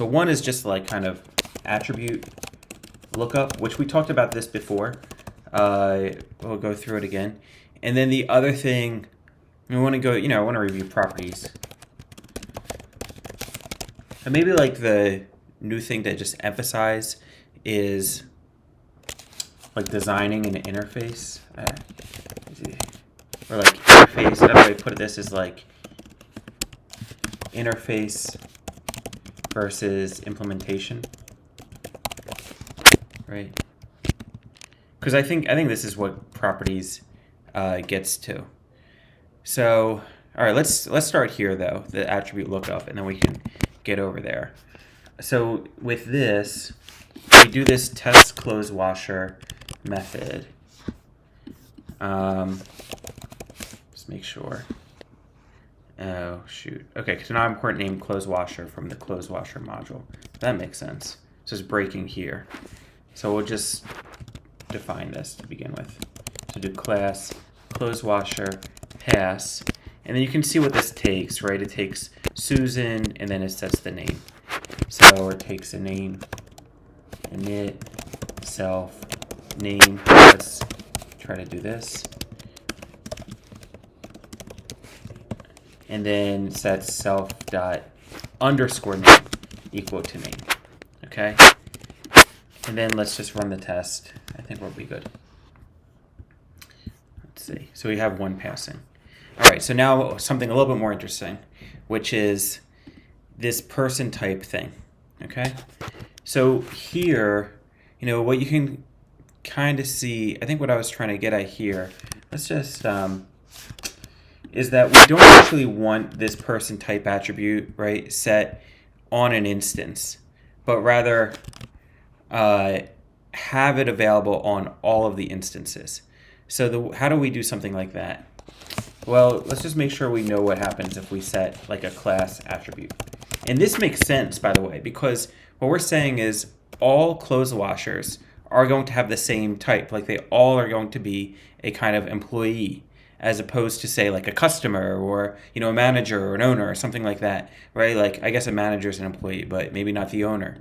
So one is just like kind of attribute lookup, which we talked about this before. We'll go through it again. And then the other thing, we want to go, I want to review properties. And maybe like the new thing to just emphasize is like designing an interface. Or like interface, another way to put this is like interface versus implementation, right? Because I think this is what properties gets to. So, all right, let's start here though, the attribute lookup, and then we can get over there. So with this, we do this test close washer method. Just make sure. Oh, shoot. Okay, so now I'm important name close washer from the close washer module. That makes sense. So it's breaking here. So we'll just define this to begin with. So do class close washer pass. And then you can see what this takes, right? It takes Susan, and then it sets the name. So it takes a name, init, self, name. Let's try to do this. And then sets self dot underscore name equal to name. Okay? And then let's just run the test. I think we'll be good. Let's see. So we have one passing. All right, so now something a little bit more interesting, which is this person type thing. Okay? So here, what you can kind of see, I think what I was trying to get at here, let's just is that we don't actually want this person type attribute, right, set on an instance, but rather have it available on all of the instances. So how do we do something like that? Well, let's just make sure we know what happens if we set like a class attribute. And this makes sense, by the way, because what we're saying is all clothes washers are going to have the same type. Like they all are going to be a kind of employee, as opposed to say like a customer or a manager or an owner or something like that, right? Like I guess a manager is an employee, but maybe not the owner.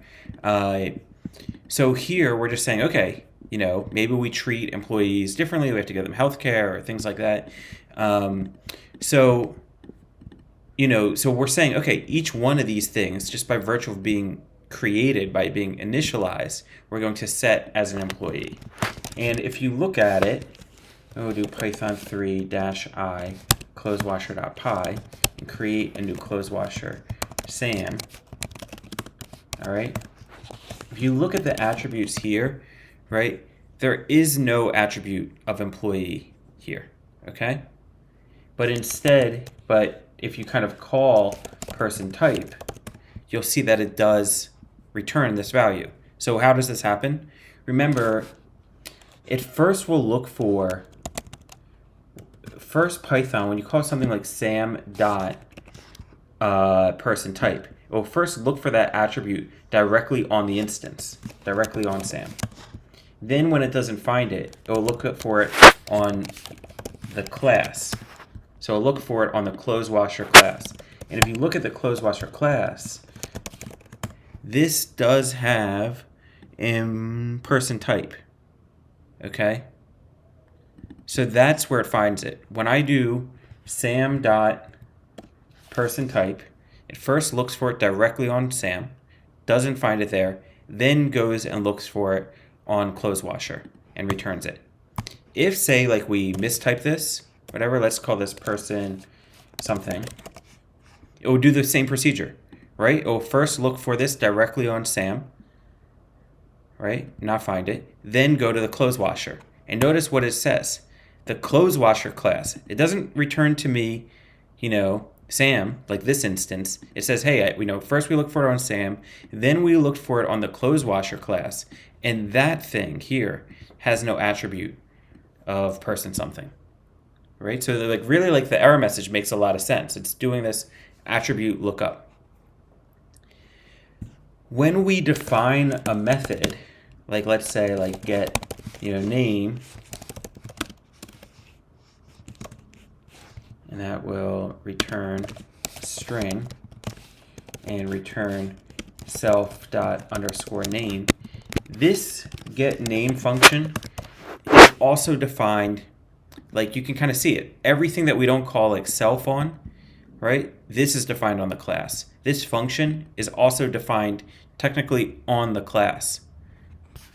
So here we're just saying, okay, maybe we treat employees differently. We have to give them healthcare or things like that. So we're saying, okay, each one of these things, just by virtue of being created, by being initialized, we're going to set as an employee. And if you look at it, we'll do Python 3-i close washer.py and create a new close washer, Sam. All right. If you look at the attributes here, right, there is no attribute of employee here. Okay. But if you kind of call person type, you'll see that it does return this value. So how does this happen? Remember, it first will look for Python, when you call something like sam dot person type, it will first look for that attribute directly on the instance, directly on Sam. Then when it doesn't find it, it will look for it on the class. So it'll look for it on the clothes washer class. And if you look at the clothes washer class, this does have person type. Okay? So that's where it finds it. When I do sam dot person type, it first looks for it directly on Sam, doesn't find it there, then goes and looks for it on clothes washer and returns it. If, say, like we mistype this, whatever, let's call this person something, it will do the same procedure, right? It will first look for this directly on Sam, right? Not find it, then go to the clothes washer. And notice what it says. The clothes washer class, it doesn't return to me, Sam, like this instance. It says, hey, first we look for it on Sam, then we looked for it on the clothes washer class, and that thing here has no attribute of person something, right? So really the error message makes a lot of sense. It's doing this attribute lookup. When we define a method, like let's say like get, name, and that will return string and return self dot underscore name, this get name function is also defined, like you can kind of see it. Everything that we don't call like self on, right? This is defined on the class. This function is also defined technically on the class.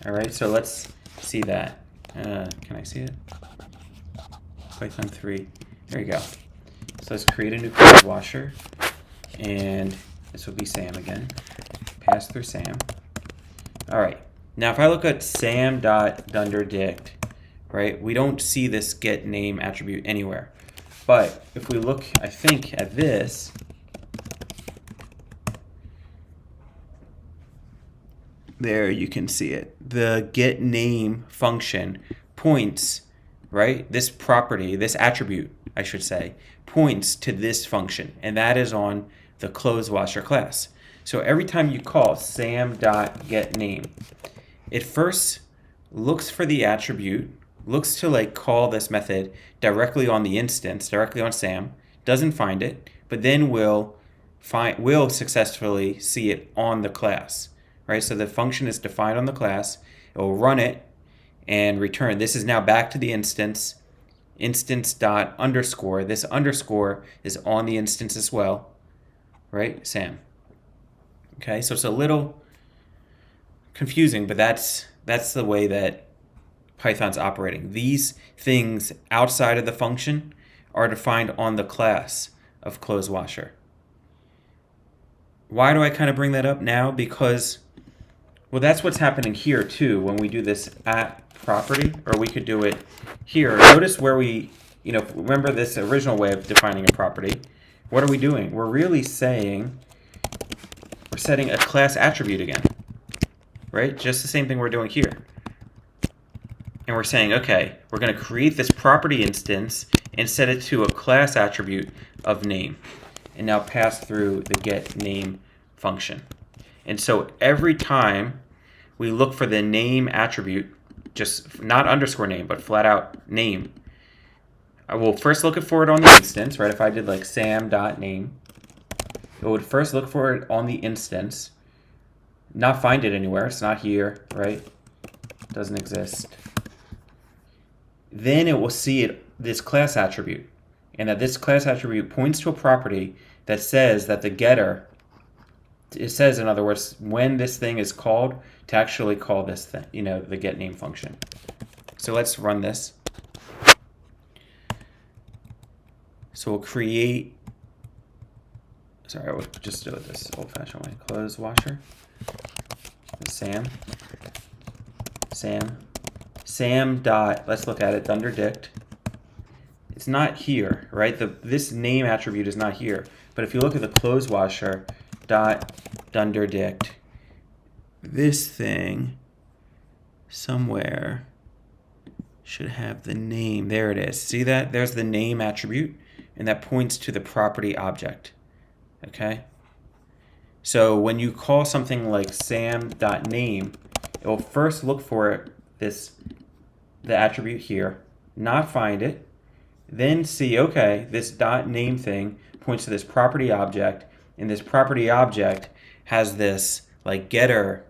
All right, so let's see that. Can I see it? Python 3. There you go. So let's create a new clothes washer, and this will be Sam again. Pass through Sam. All right. Now, if I look at sam.dunderdict, right, we don't see this get name attribute anywhere. But if we look, I think, at this, there you can see it. The get name function points, right? This property, this attribute, I should say, points to this function, and that is on the clothes washer class. So every time you call sam.getName, it first looks for the attribute, looks to like call this method directly on the instance, directly on Sam, doesn't find it, but then will successfully see it on the class, right? So the function is defined on the class, it will run it and return. This is now back to the instance dot underscore. This underscore is on the instance as well, right? Sam. Okay, so it's a little confusing, but that's the way that Python's operating. These things outside of the function are defined on the class of clothes washer. Why do I kind of bring that up now? Because, well, that's what's happening here too when we do this at property, or we could do it here. Notice where we, remember this original way of defining a property. What are we doing? We're really saying we're setting a class attribute again, right? Just the same thing we're doing here. And we're saying, okay, we're going to create this property instance and set it to a class attribute of name, and now pass through the get name function. And so every time we look for the name attribute, just not underscore name, but flat out name, I will first look for it on the instance, right? If I did like sam.name, it would first look for it on the instance, not find it anywhere. It's not here, right? Doesn't exist. Then it will see this class attribute, and that this class attribute points to a property that says that the getter, it says, in other words, when this thing is called, to actually call this thing, the get name function. So let's run this. So we'll create, we'll just do it this old-fashioned way. Clothes washer, Sam dot, let's look at it, dunderdict. It's not here, right? This name attribute is not here. But if you look at the clothes washer dot dunderdict, this thing somewhere should have the name. There it is. See that? There's the name attribute, and that points to the property object. Okay? So when you call something like sam.name, it will first look for the attribute here, not find it, then see, okay, this dot name thing points to this property object, and this property object has this like getter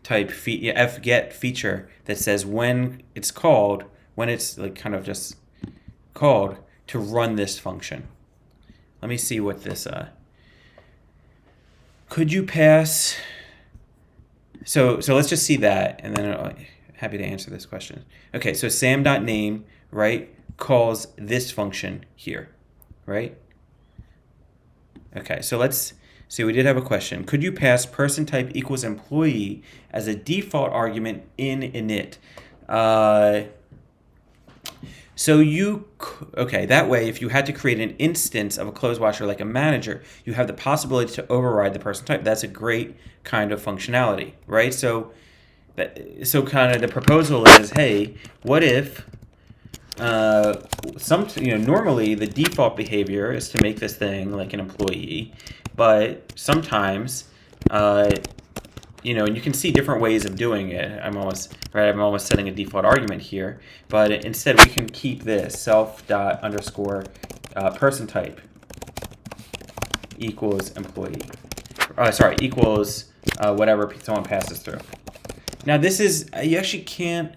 type fget feature that says when it's called, when it's like kind of just called, to run this function. Let me see what this could you pass, so let's just see that, and then happy to answer this question. Okay, so sam.name, right, calls this function here, right? Okay, so let's see, we did have a question. Could you pass person type equals employee as a default argument in init? Okay, that way, if you had to create an instance of a clothes washer like a manager, you have the possibility to override the person type. That's a great kind of functionality, right? So kind of the proposal is, hey, what if normally the default behavior is to make this thing like an employee, but sometimes and you can see different ways of doing it. I'm almost setting a default argument here, but instead we can keep this self.underscore person type equals employee. Equals whatever someone passes through. Now this is, you actually can't,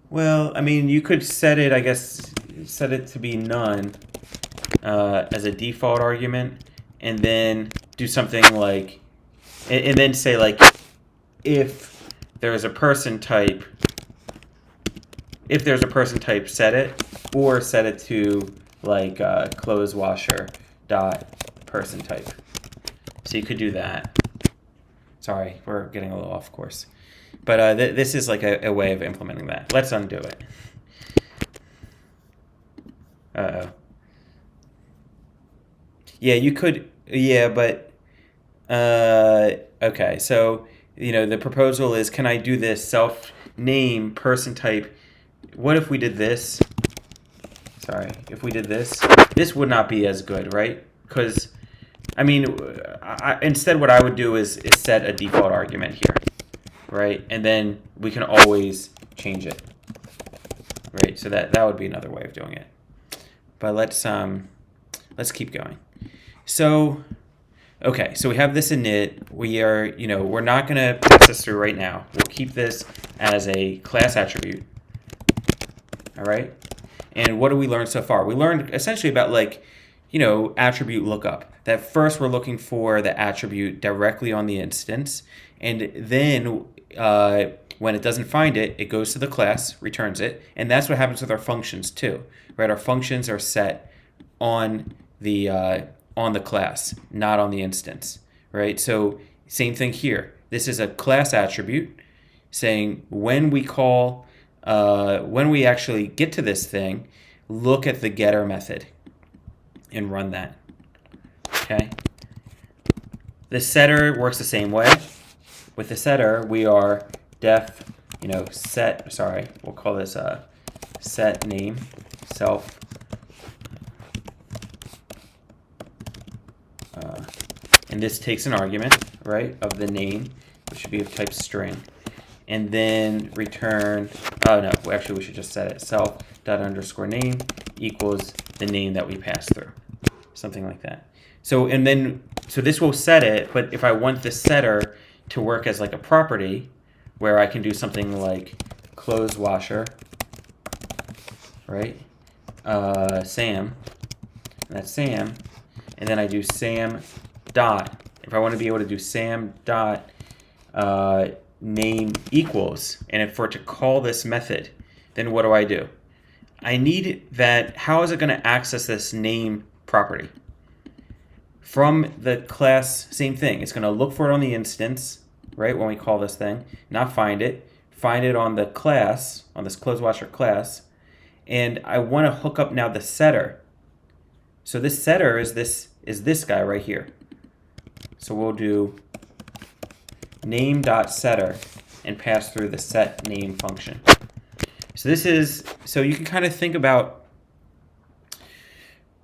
well, I mean, you could set it, I guess, set it to be none as a default argument, and then do something like, and then say like, if there's a person type, set it, or set it to like close washer dot person type. So you could do that. Sorry, we're getting a little off course. But this is like a way of implementing that. Let's undo it. Uh-oh. Yeah, you could, yeah, but, okay, so, the proposal is, can I do this self name person type? What if we did this? Sorry, if we did this, this would not be as good, right? Because, I mean, instead what I would do is set a default argument here, right? And then we can always change it, right? So that would be another way of doing it. But let's keep going. So, okay, so we have this init. We are, we're not going to pass this through right now. We'll keep this as a class attribute. All right? And what do we learn so far? We learned essentially about attribute lookup. That first we're looking for the attribute directly on the instance. And then when it doesn't find it, it goes to the class, returns it. And that's what happens with our functions too, right? Our functions are set on the class, not on the instance, right? So same thing here. This is a class attribute saying when we call, when we actually get to this thing, look at the getter method and run that, okay? The setter works the same way. With the setter, we are def, set, sorry, we'll call this set name, self, and this takes an argument, right, of the name, which should be of type string, and then return, oh no, actually we should just set it, self._name equals the name that we passed through, something like that. So, so this will set it, but if I want the setter to work as like a property, where I can do something like close washer, right, Sam, that's Sam, and then I do Sam dot, if I want to be able to do Sam dot name equals, and for it to call this method, then what do? I need that, how is it going to access this name property? From the class, same thing. It's going to look for it on the instance, right, when we call this thing, not find it on the class, on this close washer class, and I want to hook up now the setter. So this setter is this guy right here. So we'll do name.setter and pass through the set name function. So so you can kind of think about,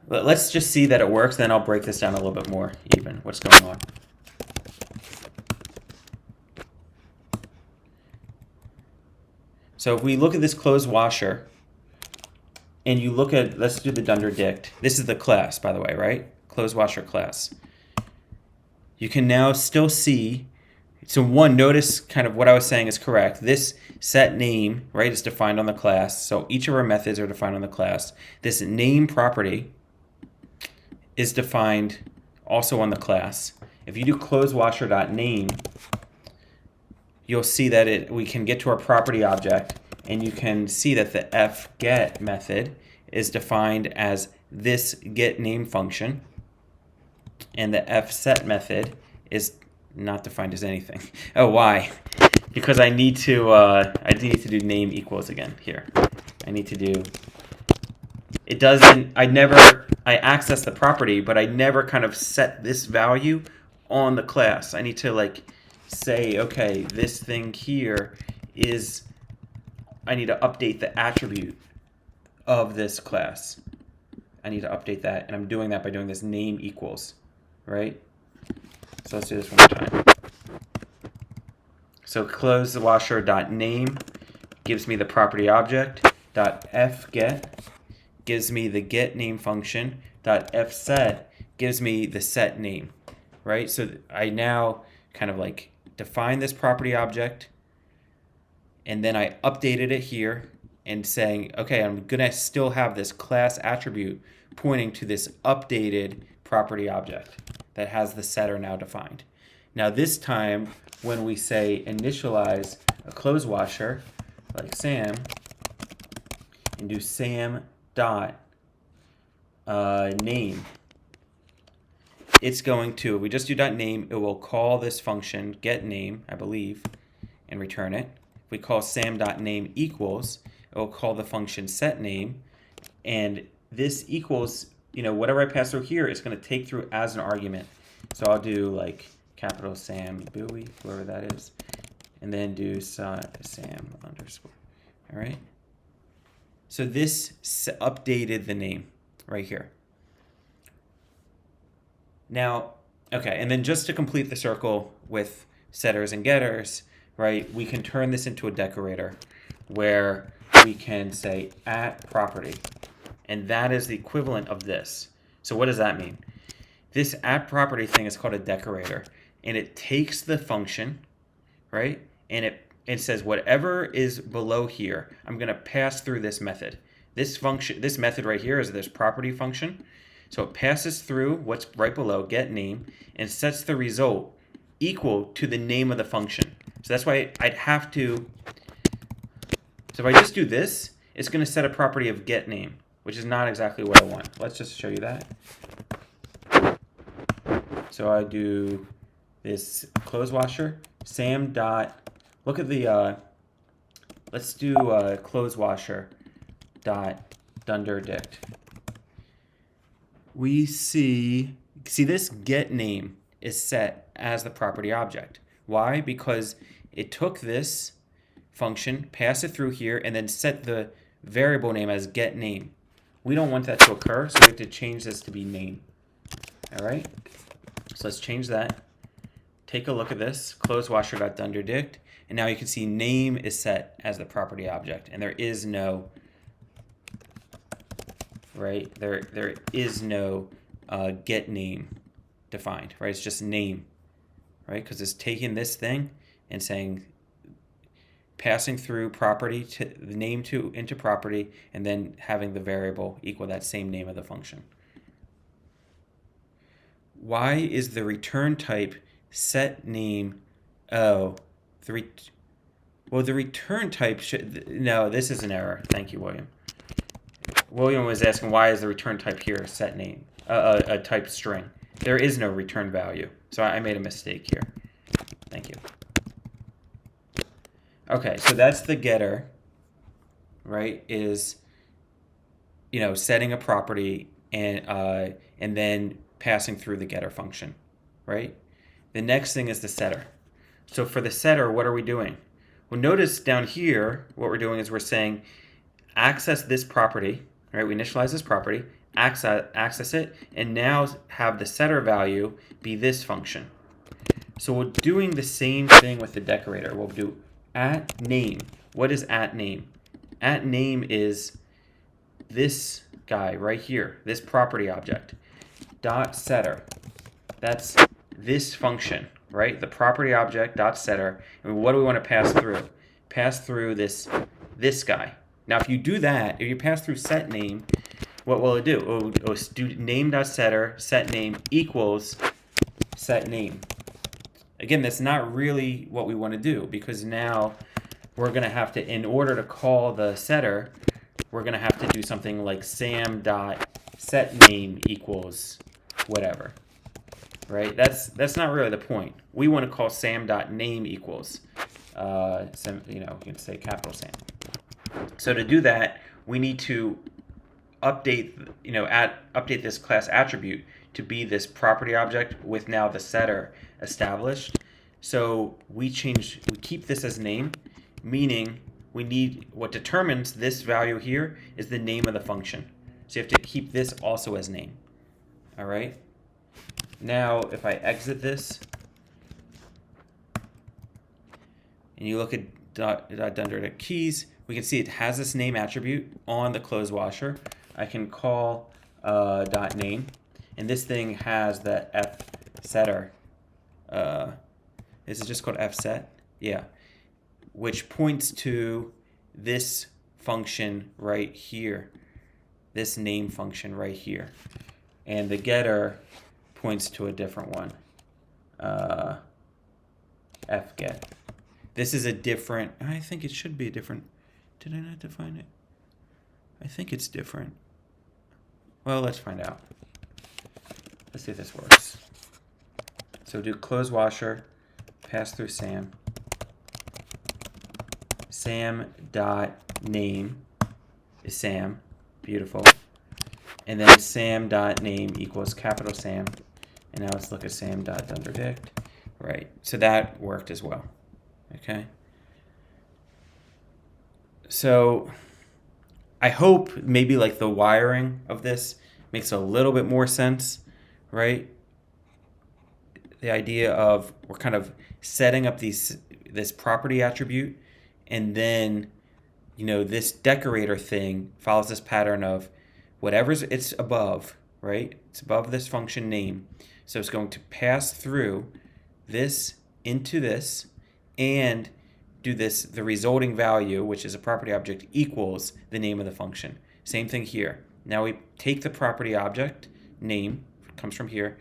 let's just see that it works, then I'll break this down a little bit more even, what's going on. So if we look at this closed washer, and you look at, let's do the dunder dict. This is the class, by the way, right? Closed washer class. You can now still see, so one, notice kind of what I was saying is correct. This set name, right, is defined on the class. So each of our methods are defined on the class. This name property is defined also on the class. If you do close washer.name, you'll see that we can get to our property object, and you can see that the fget method is defined as this get name function, and the fset method is not defined as anything. Oh, why? Because I need to do name equals again here. I need to do, it doesn't, I access the property, but I never kind of set this value on the class. I need to say, okay, this thing here is, I need to update the attribute of this class. I need to update that, and I'm doing that by doing this name equals, right? So let's do this one more time. So close the washer dot name gives me the property object, dot fget gives me the get name function, dot fset gives me the set name, right? So I now kind of like define this property object, and then I updated it here and saying, okay, I'm gonna still have this class attribute pointing to this updated property object that has the setter now defined. Now this time, when we say initialize a clothes washer, like Sam, and do Sam dot name, it's going to, if we just do dot name, it will call this function get name, I believe, and return it. If we call Sam dot name equals, it will call the function set name, and this equals, whatever I pass through here, it's going to take through as an argument. So I'll do like capital Sam Bowie, whoever that is, and then do Sam underscore. All right. So this updated the name right here. Now, okay, and then just to complete the circle with setters and getters, right, we can turn this into a decorator where we can say at property, and that is the equivalent of this. So what does that mean? This at property thing is called a decorator, and it takes the function, right, and it says whatever is below here, I'm going to pass through this method. This method right here is this property function. So it passes through what's right below, get name, and sets the result equal to the name of the function. So that's why I'd have to, so if I just do this, it's going to set a property of get name, which is not exactly what I want. Let's just show you that. So I do this clothes washer, Sam dot, look at the, let's do clothes washer dot dunderdict. We see this get name is set as the property object. Why? Because it took this function, passed it through here, and then set the variable name as get name. We don't want that to occur, so we have to change this to be name. All right? So let's change that. Take a look at this, clothes washer.dunderdict, and now you can see name is set as the property object, and there is no, right? There is no get name defined, right? It's just name, right? Because it's taking this thing and saying, passing through property to the name into property, and then having the variable equal that same name of the function. Why is the return type set name? Oh, the return type should, no, this is an error. Thank you, William. William was asking why is the return type here set name, a type string. There is no return value, so I made a mistake here. Thank you. Okay, so that's the getter, right? Is, setting a property and then passing through the getter function, right? The next thing is the setter. So for the setter, what are we doing? Well, notice down here, what we're doing is we're saying access this property, right? We initialize this property, access it, and now have the setter value be this function. So we're doing the same thing with the decorator. We'll do at name. What is at name? At name is this guy right here, this property object. Dot setter. That's this function, right? The property object dot setter. And what do we want to pass through? Pass through this guy. Now, if you do that, if you pass through set name, what will it do? It will do name dot setter set name equals set name. Again, that's not really what we want to do, because now we're going to have to, in order to call the setter, we're going to have to do something like sam dot set name equals whatever, right? That's not really the point. We want to call sam dot name equals, you can say capital Sam. So to do that, we need to update this class attribute to be this property object with now the setter established. So we keep this as name, meaning what determines this value here is the name of the function. So you have to keep this also as name. All right. Now, if I exit this and you look at dunderdict keys, we can see it has this name attribute on the clothes washer. I can call .name, and this thing has the f setter Is it just called fset? Yeah. Which points to this function right here, this name function right here. And the getter points to a different one, fget. This is a different, I think it should be a different, did I not define it? I think it's different. Well, let's find out. Let's see if this works. So do close washer, pass through Sam. Sam dot name is Sam, beautiful. And then Sam dot name equals capital Sam. And now let's look at Sam dot dunderdict. Right, so that worked as well. Okay. So I hope maybe like the wiring of this makes a little bit more sense, right? The idea of we're kind of setting up this property attribute, and then this decorator thing follows this pattern of whatever's it's above, right? It's above this function name. So it's going to pass through this into this and do this, the resulting value, which is a property object, equals the name of the function. Same thing here. Now we take the property object, name, comes from here,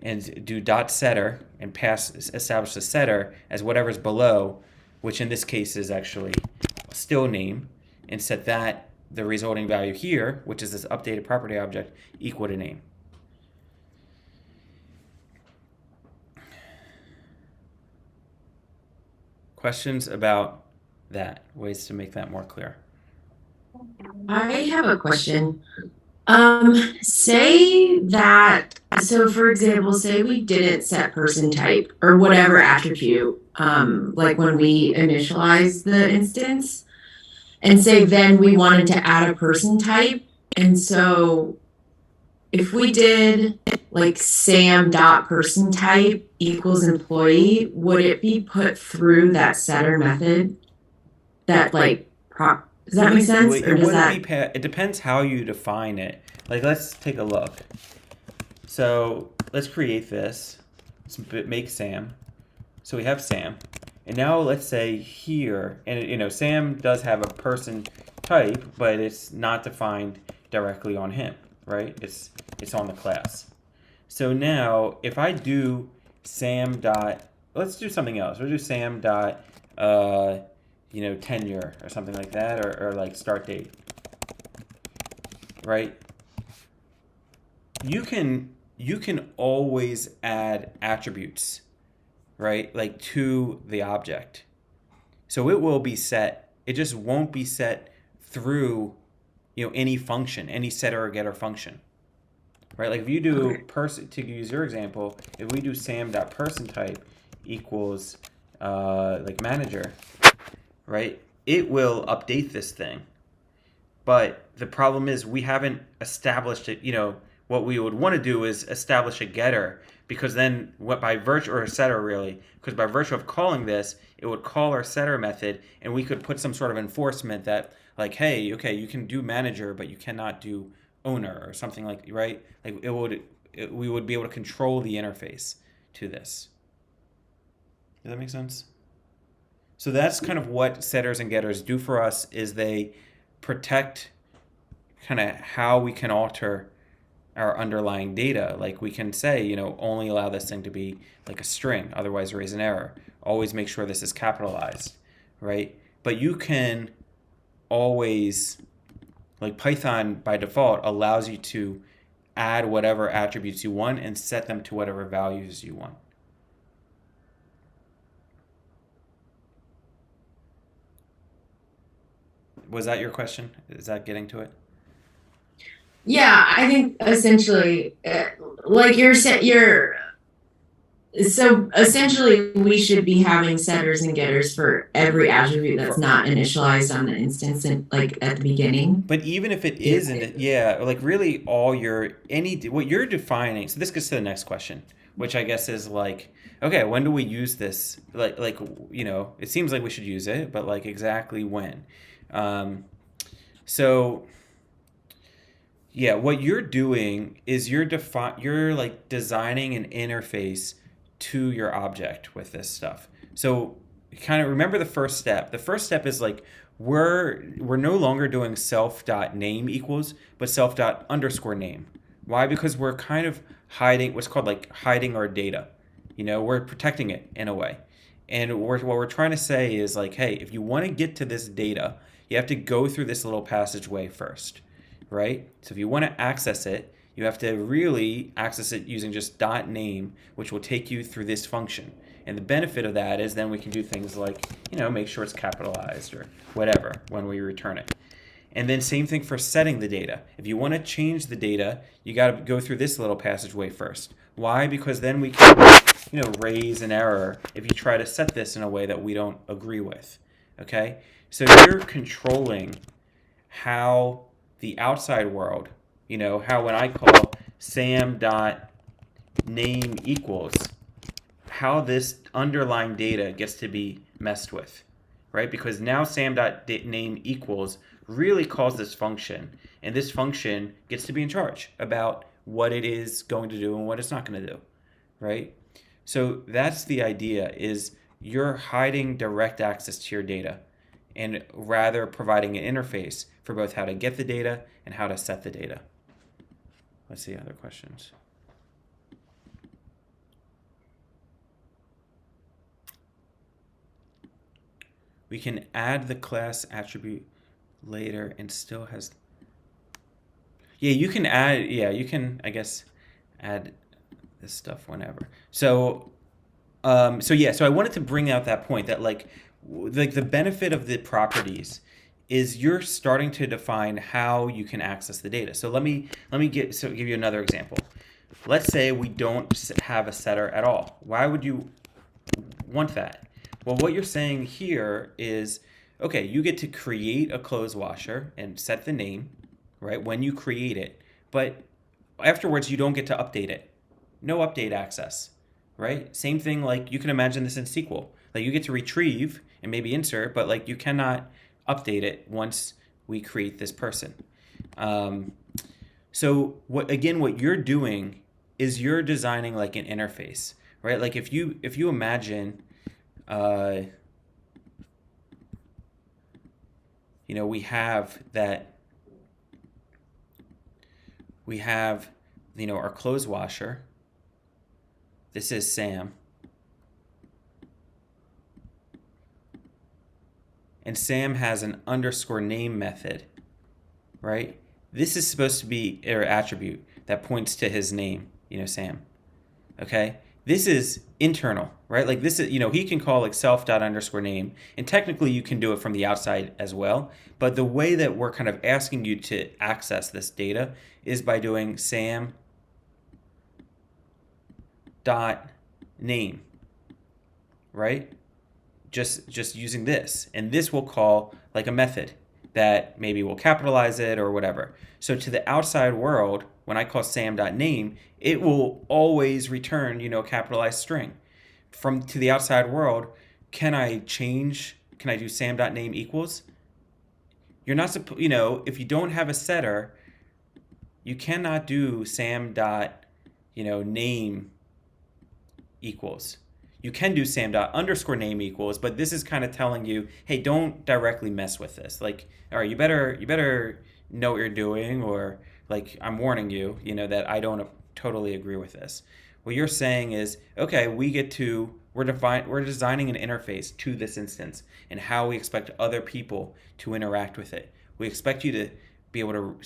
and do dot setter and establish the setter as whatever's below, which in this case is actually still name, and set that, the resulting value here, which is this updated property object, equal to name. Questions about that? Ways to make that more clear? I have a question. Say that, so for example, say we didn't set person type or whatever attribute, like when we initialize the instance, and say then we wanted to add a person type. And so if we did like Sam dot person type equals employee, would it be put through that setter method? That like does that make sense? It Or does wouldn't that be. It depends how you define it. Like, let's take a look. So let's create this. Let's make Sam. So we have Sam, and now let's say here, and Sam does have a person type, but it's not defined directly on him, right? It's on the class. So now if I do Sam dot, let's do something else. We'll do Sam dot tenure or something like that, or like start date, right? You can always add attributes, right, like to the object. So it will be set. It just won't be set through any function, any setter or getter function, right? Like if you do person, to use your example, if we do sam.person type equals like manager, right, it will update this thing. But the problem is we haven't established it. What we would want to do is establish a getter, because then by virtue, or a setter really, because by virtue of calling this, it would call our setter method, and we could put some sort of enforcement that like, hey, okay, you can do manager, but you cannot do owner or something like, right? Like we would be able to control the interface to this. Does that make sense? So that's kind of what setters and getters do for us, is they protect kind of how we can alter our underlying data. Like we can say, only allow this thing to be like a string, otherwise raise an error. Always make sure this is capitalized, right? But you can always, like Python by default allows you to add whatever attributes you want and set them to whatever values you want. Was that your question? Is that getting to it? Yeah, I think essentially, like so essentially we should be having setters and getters for every attribute that's not initialized on the instance and like at the beginning. But even if it isn't, yeah, like really all what you're defining. So this gets to the next question, which I guess is like, okay, when do we use this? Like it seems like we should use it, but like exactly when? So yeah, what you're doing is you're like designing an interface to your object with this stuff. So kind of remember the first step. The first step is like we're no longer doing self.name equals, but self._name. Why? Because we're kind of hiding what's called like hiding our data. We're protecting it in a way. And what we're trying to say is like, hey, if you want to get to this data, you have to go through this little passageway first, right? So if you want to access it, you have to really access it using just .name, which will take you through this function. And the benefit of that is then we can do things like, make sure it's capitalized or whatever when we return it. And then same thing for setting the data. If you want to change the data, you got to go through this little passageway first. Why? Because then we can, raise an error if you try to set this in a way that we don't agree with. Okay? So you're controlling how the outside world, how when I call sam.name equals, how this underlying data gets to be messed with, right? Because now sam.name equals really calls this function, and this function gets to be in charge about what it is going to do and what it's not going to do, right? So that's the idea, is you're hiding direct access to your data and rather providing an interface for both how to get the data and how to set the data. Let's see other questions. We can add the class attribute later and still has... you can I guess add this stuff whenever. So I wanted to bring out that point that like the benefit of the properties is you're starting to define how you can access the data. So let me give you another example. Let's say we don't have a setter at all. Why would you want that? Well, what you're saying here is, okay, you get to create a clothes washer and set the name, right, when you create it, but afterwards you don't get to update it. No update access, right? Same thing, like you can imagine this in SQL. Like you get to retrieve and maybe insert, but like you cannot update it once we create this person. So what you're doing is you're designing like an interface, right? Like if you imagine, we have our clothes washer. This is Sam. And Sam has an _name method, right? This is supposed to be an attribute that points to his name, Sam. Okay? This is internal, right? Like this is, he can call like self._name, and technically you can do it from the outside as well. But the way that we're kind of asking you to access this data is by doing sam.name, right? Just using this, and this will call like a method that maybe will capitalize it or whatever. So to the outside world, when I call sam.name, it will always return, a capitalized string. To the outside world, can I do sam.name equals? You're not supposed, if you don't have a setter, you cannot do sam.name equals. You can do sam._name equals, but this is kind of telling you, hey, don't directly mess with this. Like, all right, you better know what you're doing, or like I'm warning you, that I don't totally agree with this. What you're saying is, okay, we're designing an interface to this instance and how we expect other people to interact with it. We expect you to be able to,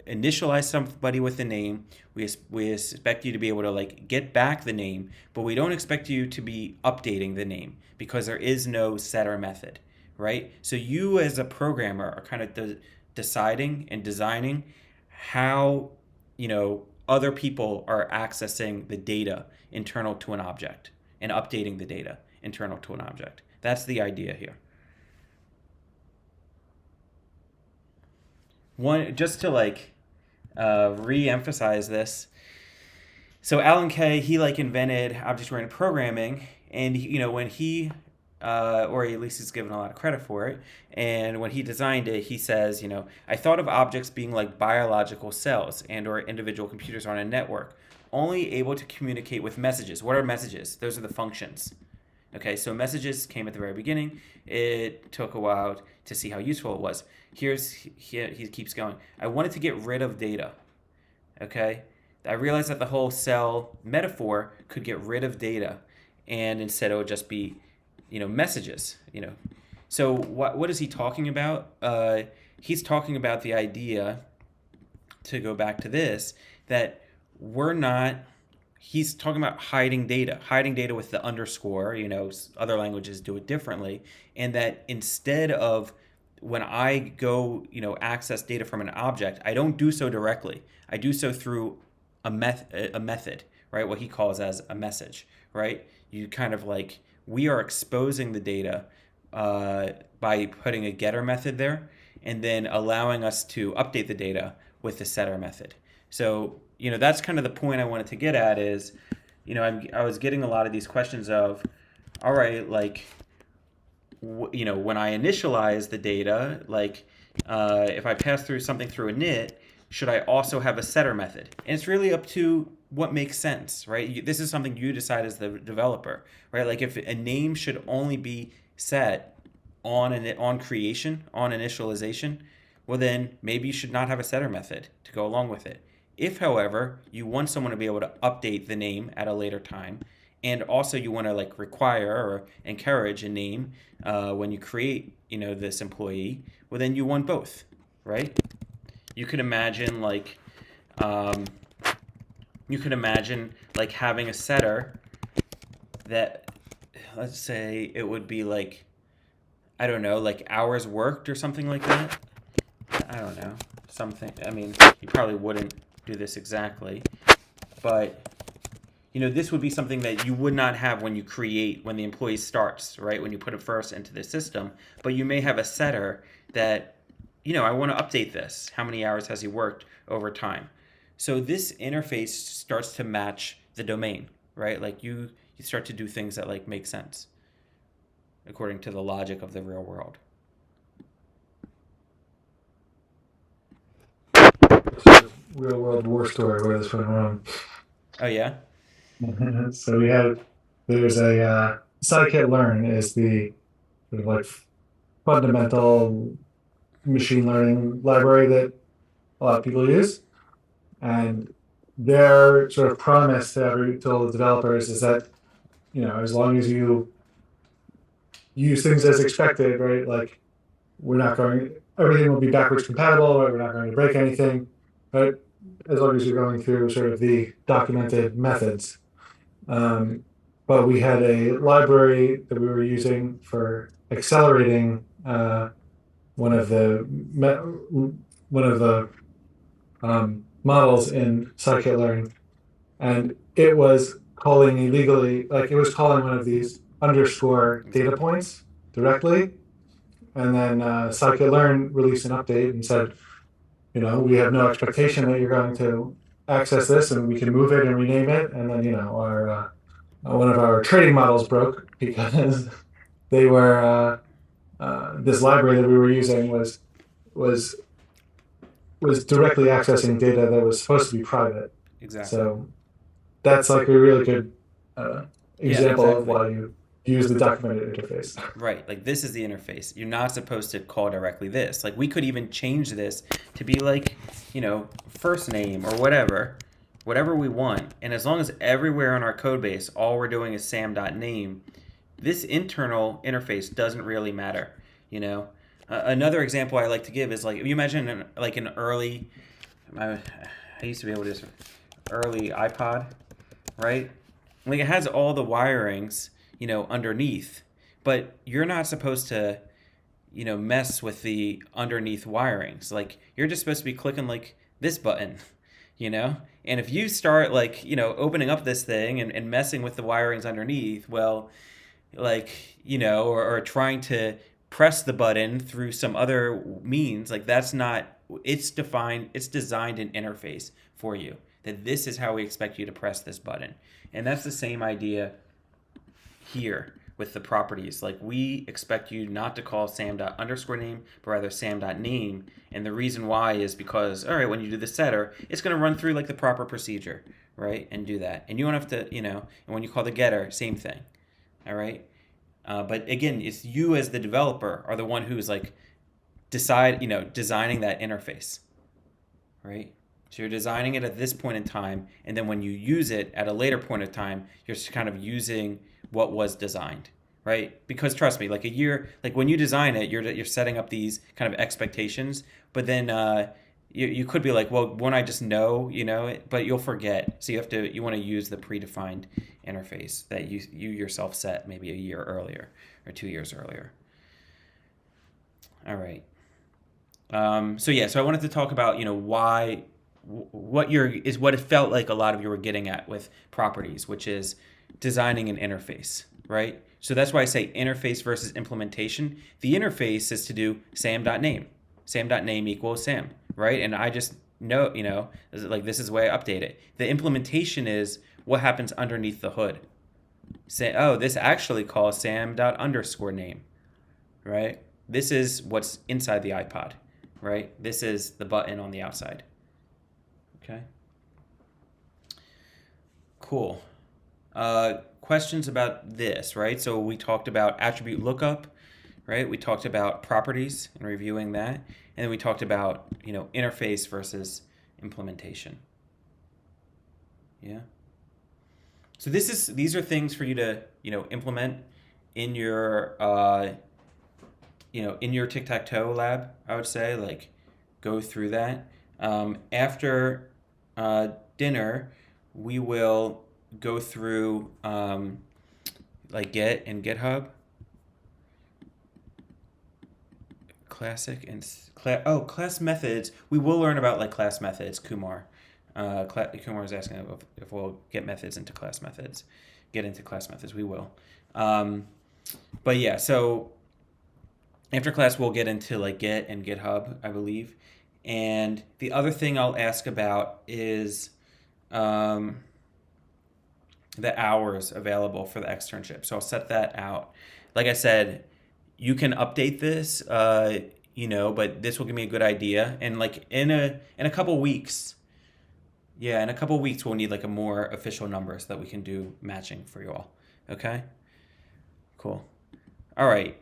initialize somebody with the name. We expect you to be able to like get back the name, but we don't expect you to be updating the name because there is no setter method, right? So you as a programmer are kind of deciding and designing how, other people are accessing the data internal to an object and updating the data internal to an object. That's the idea here. Just to like re-emphasize this. So Alan Kay, he like invented object-oriented programming, and when he or at least he's given a lot of credit for it, and when he designed it, he says, I thought of objects being like biological cells and or individual computers on a network, only able to communicate with messages. What are messages? Those are the functions. Okay, so messages came at the very beginning. It took a while to see how useful it was. Here he keeps going. I wanted to get rid of data. Okay, I realized that the whole cell metaphor could get rid of data, and instead it would just be, messages. So what is he talking about? He's talking about the idea, to go back to this, that we're not. He's talking about hiding data with the underscore. Other languages do it differently, and that instead of when I go, access data from an object, I don't do so directly. I do so through a method, right? What he calls as a message, right? You kind of like, we are exposing the data by putting a getter method there, and then allowing us to update the data with the setter method. So, that's kind of the point I wanted to get at is, I was getting a lot of these questions of, all right, like, when I initialize the data, like, if I pass through something through a init, should I also have a setter method? And it's really up to what makes sense, right? This is something you decide as the developer, right? Like, if a name should only be set on creation, on initialization, well, then maybe you should not have a setter method to go along with it. If, however, you want someone to be able to update the name at a later time, and also you want to like require or encourage a name when you create, this employee, well, then you want both, right? You could imagine like having a setter that, let's say it would be like, I don't know, like hours worked or something like that. I don't know, something. I mean, you probably wouldn't do this exactly, but this would be something that you would not have when the employee starts, right? When you put it first into the system, but you may have a setter that, I want to update this. How many hours has he worked over time? So this interface starts to match the domain, right? Like you start to do things that like make sense according to the logic of the real world. Real world war story where this went wrong. Oh yeah? So there's a scikit-learn is the sort of like fundamental machine learning library that a lot of people use, and their sort of promise to all the developers is that as long as you use things as expected, right? Like everything will be backwards compatible, right? We're not going to break anything, right? As long as you're going through sort of the documented methods. But we had a library that we were using for accelerating one of the models in scikit-learn, and it was calling illegally, like it was calling one of these underscore data points directly, and then scikit-learn released an update and said, we have no expectation that you're going to access this, and we can move it and rename it. And then our one of our trading models broke because they were this library that we were using was directly accessing data that was supposed to be private. Exactly. So that's like a really good example of why you use the documented interface. Right, like this is the interface. You're not supposed to call directly this. Like we could even change this to be like, first name or whatever we want. And as long as everywhere in our code base, all we're doing is sam.name, this internal interface doesn't really matter, Another example I like to give is like, you imagine an early, I used to be able to do early iPod, right? Like it has all the wirings, underneath, but you're not supposed to, mess with the underneath wirings. Like you're just supposed to be clicking like this button, and if you start like, opening up this thing and messing with the wirings underneath, well, like, or trying to press the button through some other means, like that's not, it's designed an interface for you, that this is how we expect you to press this button. And that's the same idea here with the properties. Like we expect you not to call sam._name, but rather sam.name. And the reason why is because, all right, when you do the setter, it's going to run through like the proper procedure, right? And do that. And you don't have to, and when you call the getter, same thing, all right? But again, it's you as the developer are the one who's like designing that interface, right? So you're designing it at this point in time, and then when you use it at a later point of time, you're just kind of using what was designed, right? Because trust me, like when you design it, you're setting up these kind of expectations, but then you could be like, well, won't I just know, but you'll forget. So you want to use the predefined interface that you yourself set maybe a year earlier or 2 years earlier. All right. So I wanted to talk about why what it felt like a lot of you were getting at with properties, which is designing an interface, right? So that's why I say interface versus implementation. The interface is to do sam.name. Sam.name equals Sam, right? And I just know, this is the way I update it. The implementation is what happens underneath the hood. Say, oh, this actually calls sam._name, right? This is what's inside the iPod, right? This is the button on the outside. Okay. Cool. Questions about this, right? So we talked about attribute lookup, right? We talked about properties and reviewing that. And then we talked about, interface versus implementation. Yeah. So these are things for you to, implement in your, in your tic-tac-toe lab, I would say, like go through that. After dinner, we will go through like Git and GitHub. Classic and class methods. We will learn about like class methods, Kumar. Kumar is asking if we'll get methods into class methods. Get into class methods. We will. But yeah, so after class, we'll get into like Git and GitHub, I believe. And the other thing I'll ask about is the hours available for the externship. So I'll set that out. Like I said, you can update this, but this will give me a good idea. And like in a couple weeks, we'll need like a more official number so that we can do matching for you all. Okay? Cool. All right.